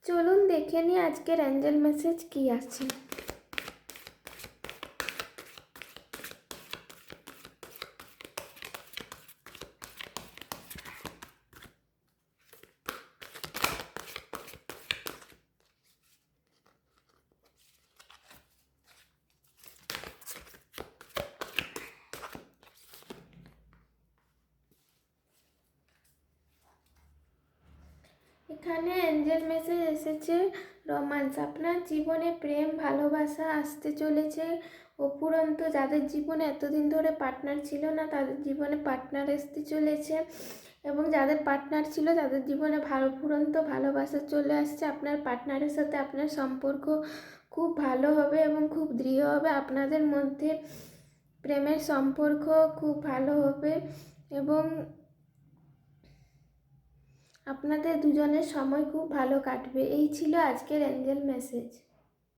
চলুন দেখে নিই আজকের অ্যাঞ্জেল মেসেজ কি আছে। এখানে অ্যাঞ্জেল মেসেজ এসেছে রোম্যান্স। আপনার জীবনে প্রেম ভালোবাসা আসতে চলেছে অফুরন্ত। যাদের জীবনে এতদিন ধরে পার্টনার ছিল না তাদের জীবনে পার্টনার আসতে চলেছে, এবং যাদের পার্টনার ছিল তাদের জীবনে ফুরন্ত ভালোবাসা চলে আসছে। আপনার পার্টনারের সাথে আপনার সম্পর্ক খুব ভালো হবে এবং খুব দৃঢ় হবে। আপনাদের মধ্যে প্রেমের সম্পর্ক খুব ভালো হবে এবং আপনাদের দুজনের সময় খুব ভালো কাটবে। এই ছিল আজকের অ্যাঞ্জেল মেসেজ।